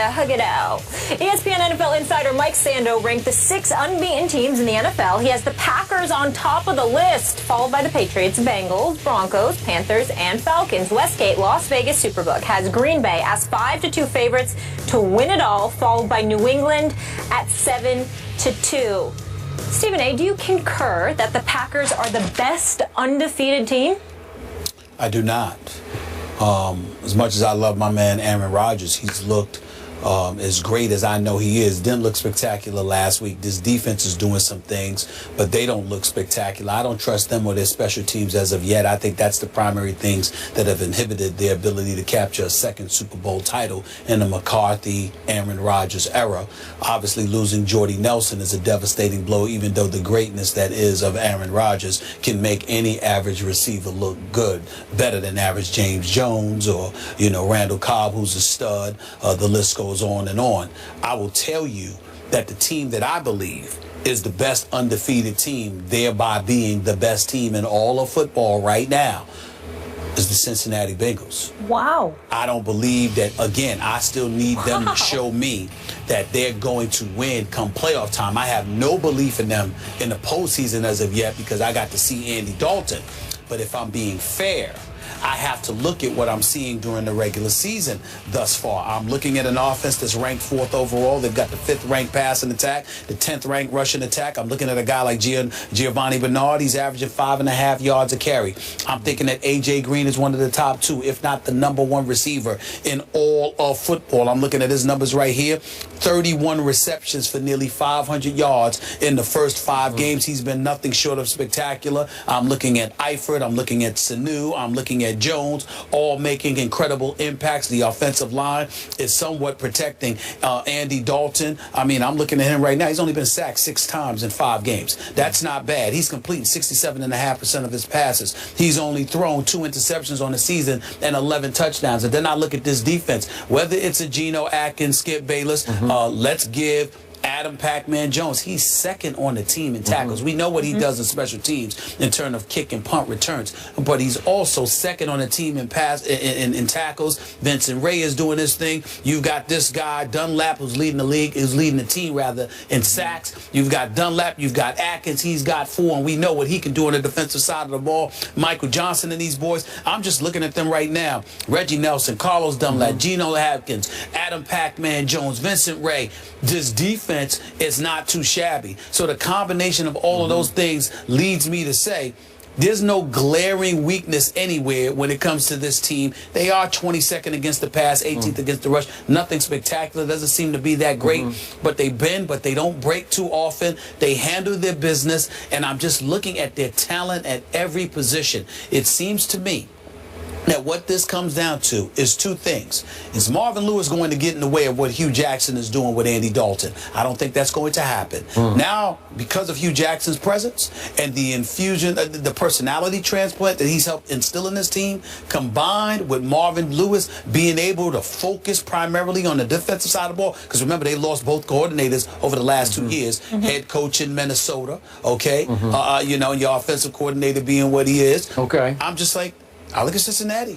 Yeah, hug it out. ESPN NFL insider Mike Sando ranked the 6 unbeaten teams in the NFL. He has the Packers on top of the list, followed by the Patriots, Bengals, Broncos, Panthers, and Falcons. Westgate, Las Vegas Superbook, has Green Bay as 5-2 favorites to win it all, followed by New England at 7-2. Stephen A., do you concur that the Packers are the best undefeated team? I do not. As much as I love my man Aaron Rodgers, he's looked as great as I know he is. Didn't look spectacular last week. This defense is doing some things, but they don't look spectacular. I don't trust them or their special teams as of yet. I think that's the primary things that have inhibited their ability to capture a second Super Bowl title in the McCarthy, Aaron Rodgers era. Obviously, losing Jordy Nelson is a devastating blow, even though the greatness that is of Aaron Rodgers can make any average receiver look good, better than average James Jones or, Randall Cobb, who's a stud. The list goes on and on. I will tell you that the team that I believe is the best undefeated team, thereby being the best team in all of football right now, is the Cincinnati Bengals. Wow. I don't believe that, again, I still need them to show me that they're going to win come playoff time. I have no belief in them in the postseason as of yet because I got to see Andy Dalton. But if I'm being fair, I have to look at what I'm seeing during the regular season thus far. I'm looking at an offense that's ranked 4th overall. They've got the 5th ranked passing attack, the 10th ranked rushing attack. I'm looking at a guy like Giovanni Bernard. He's averaging 5.5 yards a carry. I'm thinking that A.J. Green is one of the top 2, if not the #1 receiver in all of football. I'm looking at his numbers right here. 31 receptions for nearly 500 yards in the first 5 games. He's been nothing short of spectacular. I'm looking at Eifert. I'm looking at Sanu. I'm looking at Jones, all making incredible impacts. The offensive line is somewhat protecting Andy Dalton. I mean, I'm looking at him right now. He's only been sacked 6 times in 5 games. That's not bad. He's completing 67.5% of his passes. He's only thrown 2 interceptions on the season and 11 touchdowns. And then I look at this defense, whether it's a Geno Atkins, Skip Bayless, let's give Adam Pac-Man Jones. He's 2nd on the team in tackles. We know what he does in special teams in terms of kick and punt returns, but he's also 2nd on the team in in tackles. Vincent Ray is doing this thing. You've got this guy Dunlap, who's leading the league, leading the team rather in sacks. You've got Dunlap, you've got Atkins. He's got 4, and we know what he can do on the defensive side of the ball. Michael Johnson and these boys. I'm just looking at them right now. Reggie Nelson, Carlos Dunlap, Geno Atkins, Adam Pac-Man Jones, Vincent Ray. This defense is not too shabby. So the combination of all of those things leads me to say there's no glaring weakness anywhere when it comes to this team. They are 22nd against the pass, 18th against the rush. Nothing spectacular. Doesn't seem to be that great. But they bend, but they don't break too often. They handle their business. And I'm just looking at their talent at every position. It seems to me that what this comes down to is 2 things. Is Marvin Lewis going to get in the way of what Hugh Jackson is doing with Andy Dalton? I don't think that's going to happen. Now, because of Hugh Jackson's presence and the infusion, the personality transplant that he's helped instill in this team, combined with Marvin Lewis being able to focus primarily on the defensive side of the ball, because remember, they lost both coordinators over the last 2 years, head coach in Minnesota, okay? Your offensive coordinator being what he is. Okay. I'm just like, I look at Cincinnati.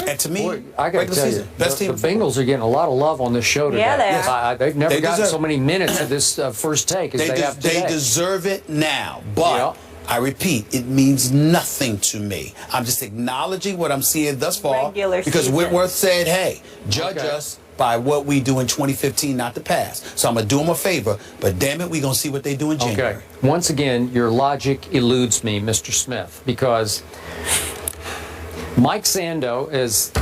And to me, boy, I got to tell you, best team. The Bengals are getting a lot of love on this show today. Yeah, they are. They've never gotten so many minutes of this first take as they have today. They deserve it now. But I repeat, it means nothing to me. I'm just acknowledging what I'm seeing thus far. Because Whitworth said, hey, judge us by what we do in 2015, not the past. So I'm going to do them a favor, but damn it, we're going to see what they do in January. Okay. Once again, your logic eludes me, Mr. Smith, because Mike Sando, as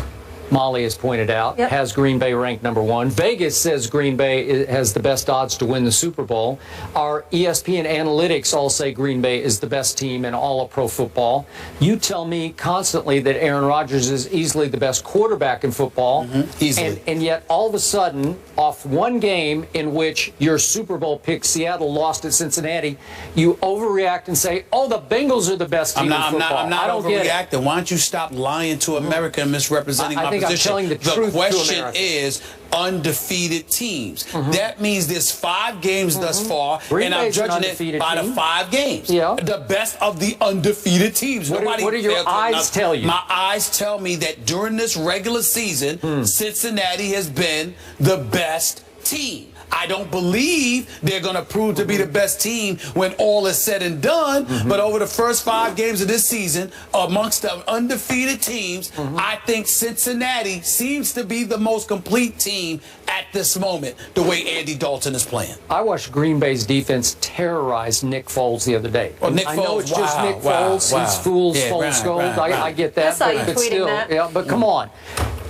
Molly has pointed out, has Green Bay ranked #1. Vegas says Green Bay has the best odds to win the Super Bowl. Our ESPN analytics all say Green Bay is the best team in all of pro football. You tell me constantly that Aaron Rodgers is easily the best quarterback in football. Easily. And yet, all of a sudden, off one game in which your Super Bowl pick, Seattle, lost at Cincinnati, you overreact and say, oh, the Bengals are the best team in football. I'm not overreacting. Why don't you stop lying to America and misrepresenting my position? position. telling the truth to question America. is undefeated teams. That means there's 5 games thus far, Green and I'm Bay's an judging it undefeated by team. the 5 games. Yeah. The best of the undefeated teams. What do your eyes tell you? My eyes tell me that during this regular season, Cincinnati has been the best team. I don't believe they're going to prove to be the best team when all is said and done. But over the first 5 games of this season, amongst the undefeated teams, I think Cincinnati seems to be the most complete team at this moment, the way Andy Dalton is playing. I watched Green Bay's defense terrorize Nick Foles the other day. Oh, Nick I know Foles, it's just wow, Nick wow, Foles. wow. He's fool's Yeah, Foles gold. right. I get that. I saw you but tweeting still, that. Yeah, but come on.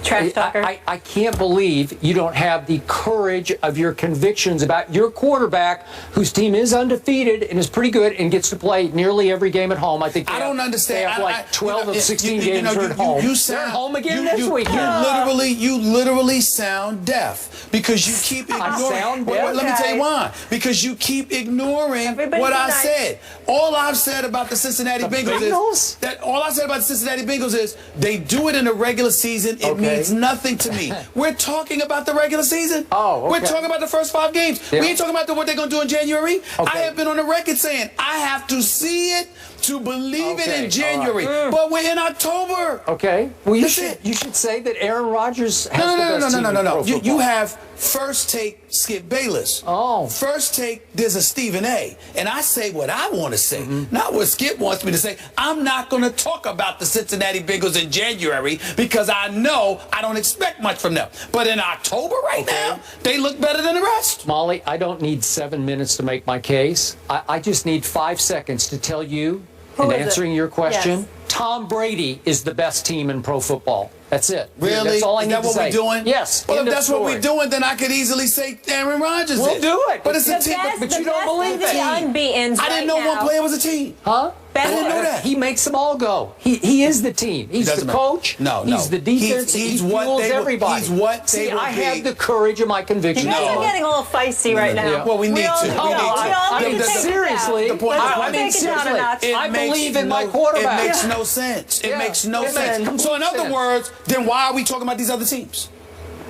Trash talker. I can't believe you don't have the courage of your convictions about your quarterback, whose team is undefeated and is pretty good and gets to play nearly every game at home. I think I don't understand. They have like 12 of 16 games you at home. They're at home again this week. You literally sound deaf because you keep ignoring. sound deaf? Let me tell you why. Because you keep ignoring Everybody what be I nice. said. All I've said about the Cincinnati Bengals is that all I said about the Cincinnati Bengals is they do it in the regular season. It means nothing to me. We're talking about the regular season. Oh, okay. We're talking about the first 5 games. Yeah. We ain't talking about what they're going to do in January. Okay. I have been on the record saying I have to see it to believe it in January. All right. But we're in October. Okay. Well, That's it. you should say that Aaron Rodgers has No. the best team in pro You football. have First Take Skip Bayless. Oh. First Take, there's a Stephen A. And I say what I want to say, not what Skip wants me to say. I'm not going to talk about the Cincinnati Bengals in January because I know I don't expect much from them. But in October right now, they look better than the rest. Molly, I don't need 7 minutes to make my case. I just need 5 seconds to tell you, Who in is it? answering your question, Yes. Tom Brady is the best team in pro football. That's it. Really? That's all I Is need that to what say. we're doing? Yes. Well, End if of that's what story. we're doing, then I could easily say Aaron Rodgers We'll is. do it. But it's a The team. best- but the you don't best believe of it. the unbeatens I didn't know right one now. player was a team. Huh? Best I didn't know of- that. He makes them all go. He is the team. He's the doesn't matter. coach. No. He's the defense. He's he what fuels they will- everybody. he's what See, they will I be. have the courage of my convictions. You guys are getting a little feisty right now. Yeah. Well, we need all- to. We We need all to. I need mean, to take it seriously. down. The point is, Let's I mean, take it down a seriously. notch. It I makes believe in my no- quarterback. It makes Yeah. no sense. It Yeah. makes no It makes sense. complete So in other sense. words, then why are we talking about these other teams?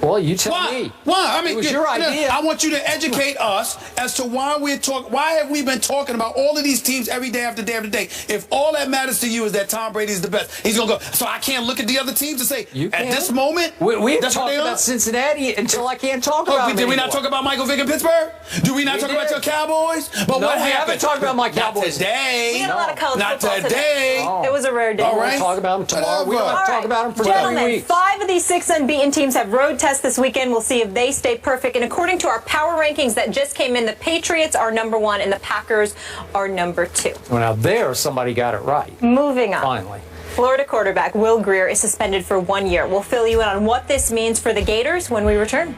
Well, you tell Why? me. Why? I mean, It was your idea. I want you to educate us as to why we're talking. Why have we been talking about all of these teams every day after day after day? If all that matters to you is that Tom Brady is the best, he's gonna go. So I can't look at the other teams and say You at can. this moment We have that's what talked they are. about Cincinnati until I can't talk Oh, about them did we not anymore. talk about Michael Vick in Pittsburgh? Do we not We talk about did. your Cowboys? But No, what we happened? haven't talked about my Cowboys. Not today. We had a lot of college Not football today. Oh. It was a rare day. All right. We'll talk about them tomorrow. We don't have to All talk right. about them for Gentlemen, 3 weeks. 5 of these 6 unbeaten teams have road tests this weekend. We'll see if they stay perfect. And according to our power rankings that just came in, the Patriots are number 1 and the Packers are number 2. Well, now there, somebody got it right. Moving on. Finally. Florida quarterback Will Grier is suspended for 1 year. We'll fill you in on what this means for the Gators when we return.